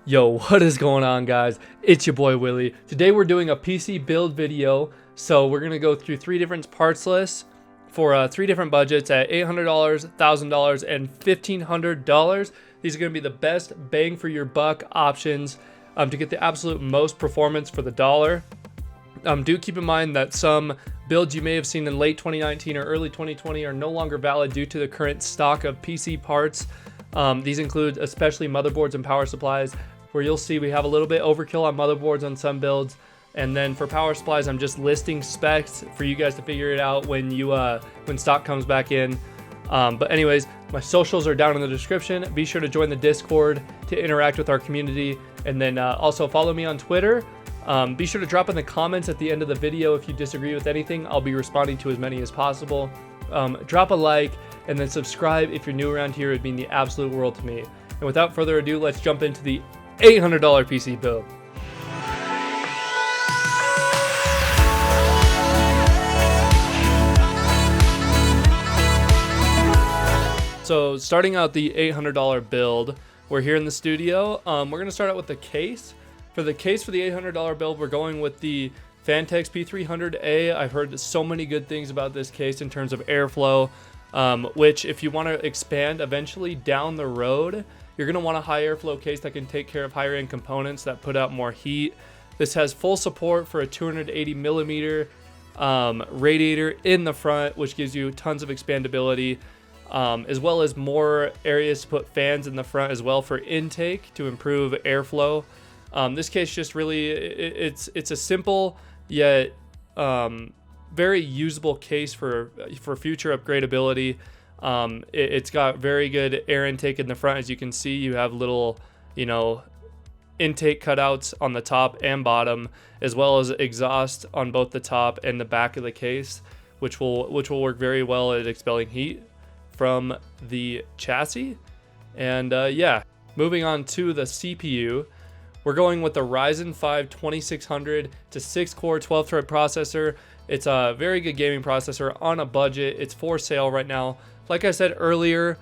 Yo, what is going on, guys? It's your boy Willie. Today we're doing a PC build video. So we're gonna go through three different parts lists for three different budgets at $800, $1,000, and $1,500. These are gonna be the best bang for your buck options to get the absolute most performance for the dollar. Do keep in mind that some builds you may have seen in late 2019 or early 2020 are no longer valid due to the current stock of PC parts. These include especially motherboards and power supplies, where you'll see we have a little bit overkill on motherboards on some builds. And then for power supplies, I'm just listing specs for you guys to figure it out when stock comes back in. But anyways, my socials are down in the description. Be sure to join the Discord to interact with our community. And then also follow me on Twitter. Be sure to drop in the comments at the end of the video if you disagree with anything. I'll be responding to as many as possible. Drop a like and then subscribe if you're new around here. It would mean the absolute world to me. And without further ado, let's jump into the $800 PC build. So starting out the $800 build, we're here in the studio. We're going to start out with the case. For the case for the $800 build, we're going with the Vantage P300A. I've heard so many good things about this case in terms of airflow, which if you want to expand eventually down the road, you're going to want a high airflow case that can take care of higher end components that put out more heat. This has full support for a 280 millimeter radiator in the front, which gives you tons of expandability, as well as more areas to put fans in the front as well for intake to improve airflow. This case just really, it's a simple yet very usable case for future upgradability. It's got very good air intake in the front. As you can see, you have little, intake cutouts on the top and bottom, as well as exhaust on both the top and the back of the case, which will work very well at expelling heat from the chassis. And yeah, moving on to the CPU. We're going with the Ryzen 5 2600. It's a 6-core 12-thread processor. It's a very good gaming processor on a budget. It's for sale right now. Like I said earlier,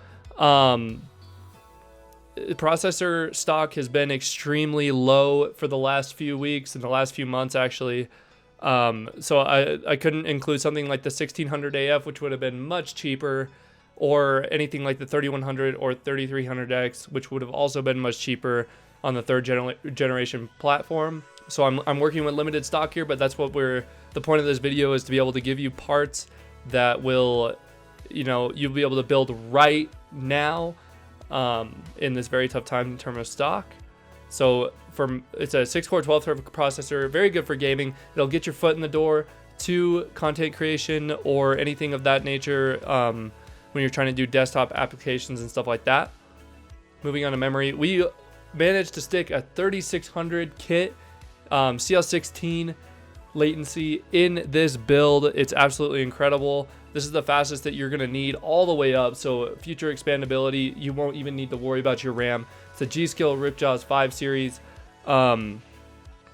processor stock has been extremely low for the last few weeks and the last few months, actually. So I couldn't include something like the 1600 AF, which would have been much cheaper, or anything like the 3100 or 3300X, which would have also been much cheaper on the third generation platform. So I'm working with limited stock here, but that's what the point of this video is, to be able to give you parts that will, you'll be able to build right now in this very tough time in terms of stock. So it's a 6-core 12-thread processor, very good for gaming. It'll get your foot in the door to content creation or anything of that nature when you're trying to do desktop applications and stuff like that. Moving on to memory, we managed to stick a 3600 kit CL16 latency in this build. It's absolutely incredible. This is the fastest that you're going to need all the way up, so future expandability, you won't even need to worry about your RAM. It's a G.Skill Ripjaws 5 series. Yeah,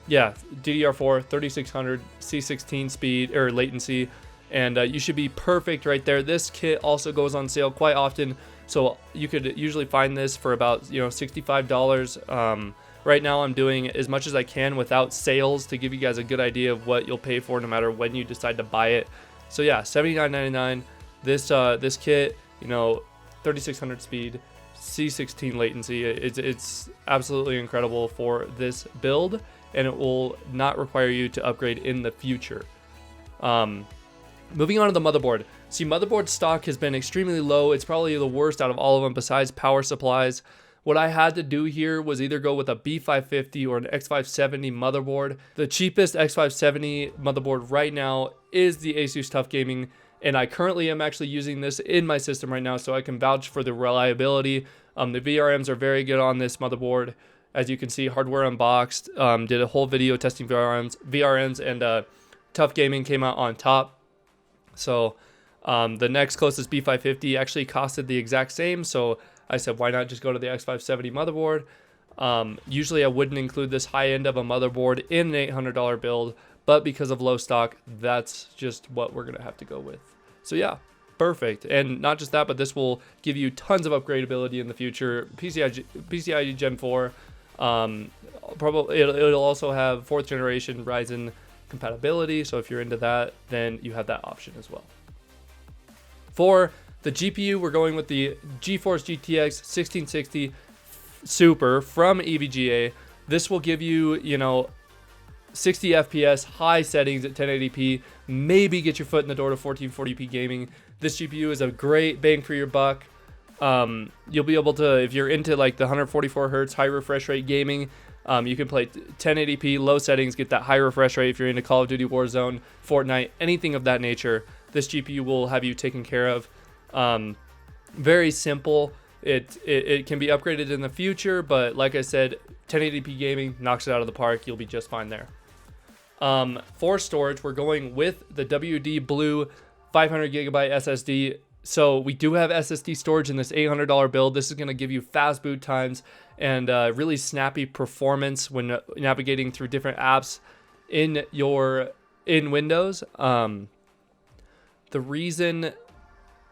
DDR4 3600 C16 speed or latency, and you should be perfect right there. This kit also goes on sale quite often, so you could usually find this for about $65. Right now I'm doing as much as I can without sales to give you guys a good idea of what you'll pay for no matter when you decide to buy it. So yeah, $79.99. This kit, 3600 speed, C16 latency. It's absolutely incredible for this build, and it will not require you to upgrade in the future. Moving on to the motherboard. See, motherboard stock has been extremely low. It's probably the worst out of all of them besides power supplies. What I had to do here was either go with a B550 or an X570 motherboard. The cheapest X570 motherboard right now is the Asus TUF Gaming, and I currently am actually using this in my system right now, so I can vouch for the reliability. The VRMs are very good on this motherboard. As you can see, hardware unboxed, did a whole video testing VRMs, and TUF Gaming came out on top. So the next closest B550 actually costed the exact same, so I said, why not just go to the X570 motherboard? Usually I wouldn't include this high end of a motherboard in an $800 build, but because of low stock, that's just what we're going to have to go with. So yeah, perfect. And not just that, but this will give you tons of upgradability in the future. PCIe Gen 4, Probably it'll also have 4th generation Ryzen compatibility, so if you're into that, then you have that option as well. For the GPU, we're going with the Geforce GTX 1660 Super from EVGA. This will give you, 60 FPS, high settings at 1080p, maybe get your foot in the door to 1440p gaming. This GPU is a great bang for your buck. You'll be able to, if you're into like the 144 hertz high refresh rate gaming, you can play 1080p, low settings, get that high refresh rate. If you're into Call of Duty Warzone, Fortnite, anything of that nature, this GPU will have you taken care of. Very simple. It can be upgraded in the future, but like I said, 1080p gaming knocks it out of the park. You'll be just fine there. For storage, we're going with the WD Blue 500 gigabyte SSD. So we do have SSD storage in this $800 build. This is going to give you fast boot times and really snappy performance when navigating through different apps in Windows. The reason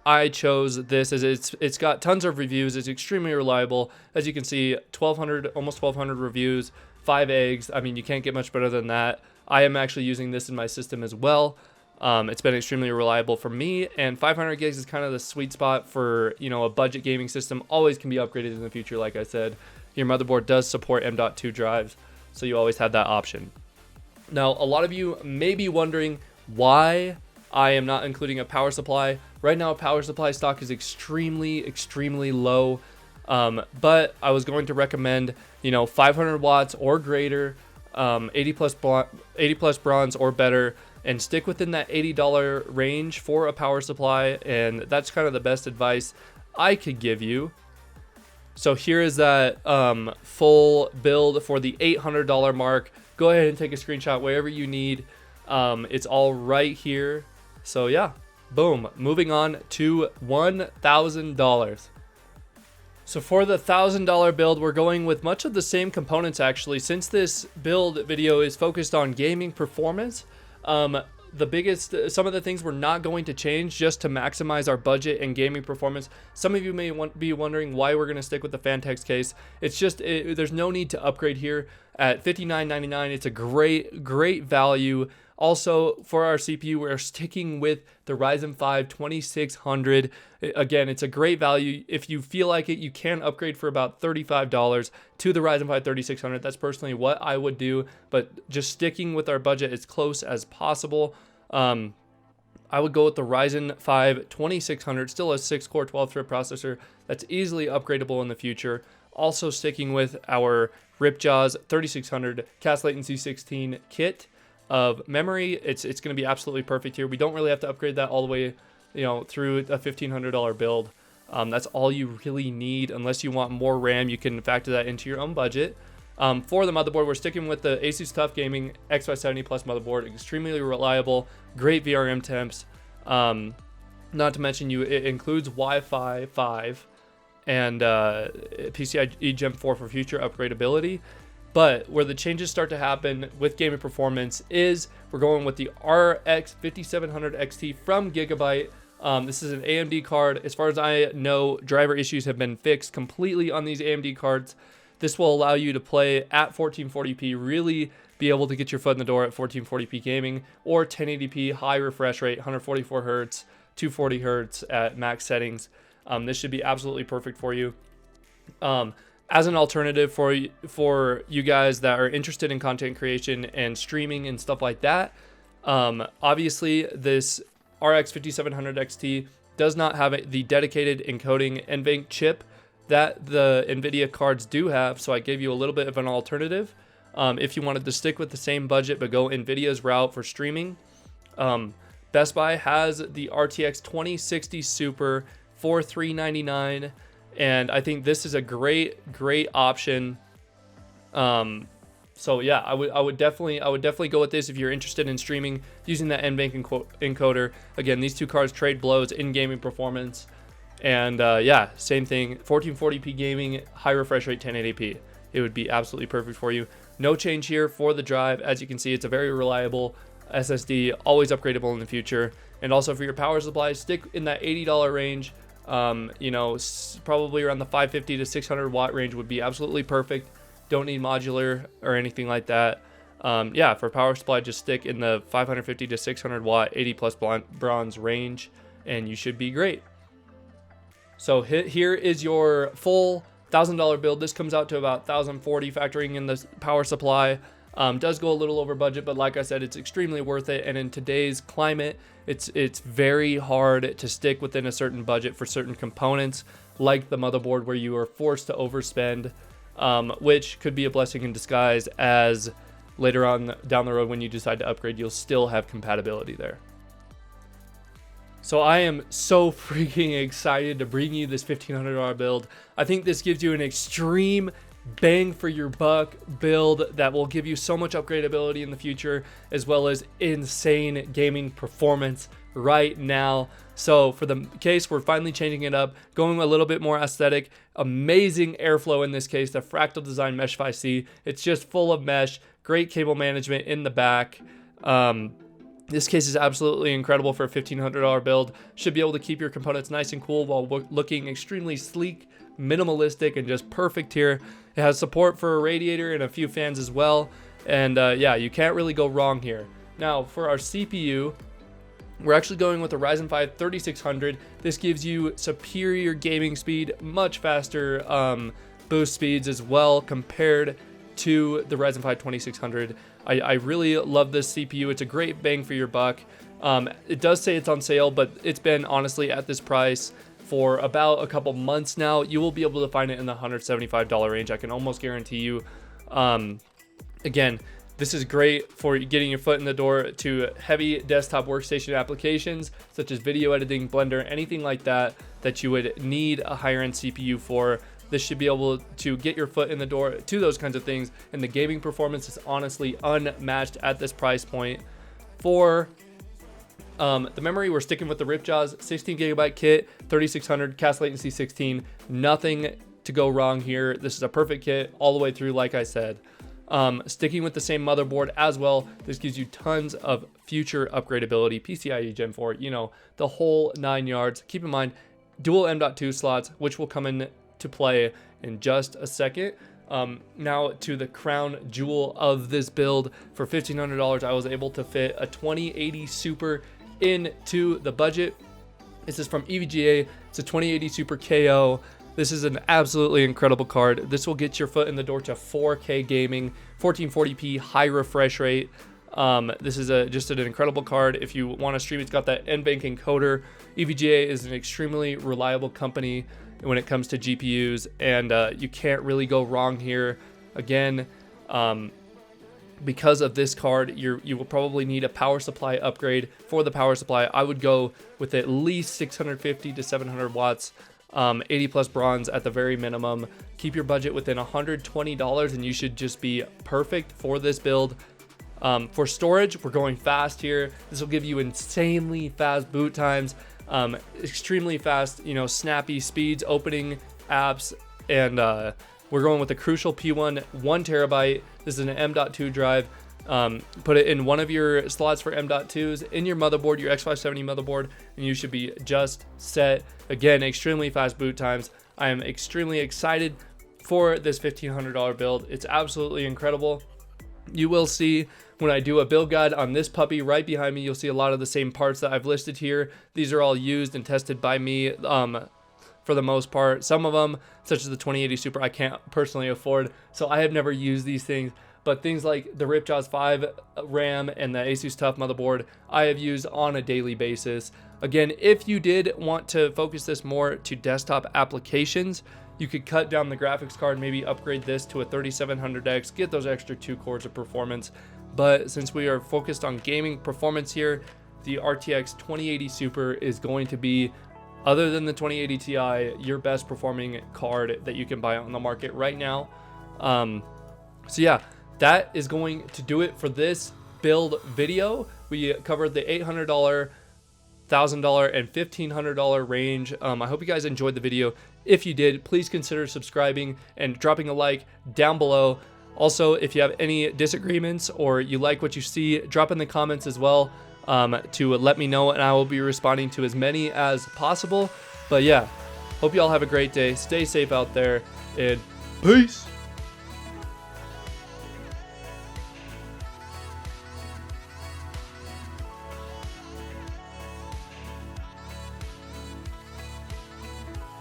I chose this is it's got tons of reviews. It's extremely reliable. As you can see, almost 1,200 reviews, 5 eggs. I mean, you can't get much better than that. I am actually using this in my system as well. It's been extremely reliable for me, and 500 gigs is kind of the sweet spot for, a budget gaming system. Always can be upgraded in the future. Like I said, your motherboard does support M.2 drives, so you always have that option. Now, a lot of you may be wondering why I am not including a power supply. Right now, power supply stock is extremely low, but I was going to recommend, 500 watts or greater, 80 plus bronze or better, and stick within that $80 range for a power supply, and that's kind of the best advice I could give you. So here is that full build for the $800 mark. Go ahead and take a screenshot wherever you need. It's all right here. So yeah, boom. Moving on to $1,000. So for the $1,000 build, we're going with much of the same components actually. Since this build video is focused on gaming performance, some of the things we're not going to change just to maximize our budget and gaming performance. Some of you may be wondering why we're going to stick with the Vantage case. It's just, there's no need to upgrade here. At $59.99, it's a great value. Also, for our CPU, we're sticking with the Ryzen 5 2600. Again, it's a great value. If you feel like it, you can upgrade for about $35 to the Ryzen 5 3600. That's personally what I would do, but just sticking with our budget as close as possible. I would go with the Ryzen 5 2600, still a 6-core 12-thread processor that's easily upgradable in the future. Also sticking with our Ripjaws 3600 cast latency 16 kit of memory. It's going to be absolutely perfect here. We don't really have to upgrade that all the way, through a $1,500 build. That's all you really need. Unless you want more RAM, you can factor that into your own budget. For the motherboard, we're sticking with the Asus TUF Gaming X570 Plus motherboard. Extremely reliable, great VRM temps. Not to mention, it includes Wi-Fi 5 and PCIe Gen 4 for future upgradability. But where the changes start to happen with gaming performance is we're going with the RX 5700 XT from Gigabyte. This is an AMD card. As far as I know, driver issues have been fixed completely on these AMD cards. This will allow you to play at 1440p, really be able to get your foot in the door at 1440p gaming, or 1080p high refresh rate, 144 hertz, 240 hertz at max settings. This should be absolutely perfect for you. As an alternative for you guys that are interested in content creation and streaming and stuff like that, obviously this RX 5700 XT does not have the dedicated encoding NVMe chip that the Nvidia cards do have, so I gave you a little bit of an alternative. If you wanted to stick with the same budget but go Nvidia's route for streaming, Best Buy has the RTX 2060 Super for $399. And I think this is a great option. So yeah, I would definitely go with this if you're interested in streaming using that NVMe encoder. Again, these two cards trade blows in gaming performance. And yeah, same thing, 1440p gaming, high refresh rate, 1080p. It would be absolutely perfect for you. No change here for the drive. As you can see, it's a very reliable SSD, always upgradable in the future. And also for your power supply, stick in that $80 range. Probably around the 550 to 600 watt range would be absolutely perfect. Don't need modular or anything like that. Yeah, for power supply, just stick in the 550 to 600 watt 80 plus bronze range, and you should be great. So here is your full $1,000 build. This comes out to about $1,040 factoring in the power supply. Does go a little over budget, but like I said, it's extremely worth it. And in today's climate, it's very hard to stick within a certain budget for certain components, like the motherboard, where you are forced to overspend, which could be a blessing in disguise, as later on down the road when you decide to upgrade, you'll still have compatibility there. So I am so freaking excited to bring you this $1,500 build. I think this gives you an extreme bang for your buck build that will give you so much upgradability in the future, as well as insane gaming performance right now. So for the case, we're finally changing it up, going a little bit more aesthetic. Amazing airflow in this case, the Fractal Design Mesh 5C. It's just full of mesh, great cable management in the back. This case is absolutely incredible for a $1,500 build. Should be able to keep your components nice and cool while looking extremely sleek, minimalistic, and just perfect here. It has support for a radiator and a few fans as well. And yeah, you can't really go wrong here. Now for our CPU, we're actually going with the Ryzen 5 3600. This gives you superior gaming speed, much faster boost speeds as well compared to the Ryzen 5 2600. I really love this CPU. It's a great bang for your buck. It does say it's on sale, but it's been honestly at this price for about a couple months now. You will be able to find it in the $175 range. I can almost guarantee you. Again, this is great for getting your foot in the door to heavy desktop workstation applications, such as video editing, Blender, anything like that, that you would need a higher end CPU for. This should be able to get your foot in the door to those kinds of things, and the gaming performance is honestly unmatched at this price point. For the memory, we're sticking with the Ripjaws 16 gigabyte kit, 3600, cast latency 16. Nothing to go wrong here. This is a perfect kit all the way through, like I said. Sticking with the same motherboard as well. This gives you tons of future upgradability, PCIe Gen 4, you know, the whole 9 yards. Keep in mind, dual M.2 slots, which will come in to play in just a second. Now to the crown jewel of this build. For $1,500, I was able to fit a 2080 Super into the budget. This is from EVGA. It's a 2080 Super KO. This is an absolutely incredible card. This will get your foot in the door to 4K gaming, 1440p high refresh rate. This is just an incredible card. If you want to stream, it's got that NVMe encoder. EVGA is an extremely reliable company when it comes to GPUs, and you can't really go wrong here. Again, because of this card, you will probably need a power supply upgrade. For the power supply, I would go with at least 650 to 700 watts, 80 plus bronze at the very minimum. Keep your budget within $120 and you should just be perfect for this build. For storage, we're going fast here. This will give you insanely fast boot times, extremely fast, you know, snappy speeds, opening apps, and we're going with the Crucial P1 1 terabyte. This is an M.2 drive. Put it in one of your slots for M.2s in your motherboard, your X570 motherboard, and you should be just set. Again, extremely fast boot times. I am extremely excited for this $1,500 build. It's absolutely incredible. You will see when I do a build guide on this puppy right behind me, you'll see a lot of the same parts that I've listed here. These are all used and tested by me for the most part. Some of them, such as the 2080 Super, I can't personally afford, so I have never used these things. But things like the Ripjaws 5 RAM and the Asus TUF motherboard, I have used on a daily basis. Again, if you did want to focus this more to desktop applications, you could cut down the graphics card, maybe upgrade this to a 3700X, get those extra 2 cores of performance. But since we are focused on gaming performance here, the RTX 2080 Super is going to be, other than the 2080 Ti, your best performing card that you can buy on the market right now. So yeah, that is going to do it for this build video. We covered the $800, $1,000, and $1,500 range. I hope you guys enjoyed the video. If you did, please consider subscribing and dropping a like down below. Also, if you have any disagreements or you like what you see, drop in the comments as well to let me know, and I will be responding to as many as possible. But yeah, hope you all have a great day. Stay safe out there, and peace.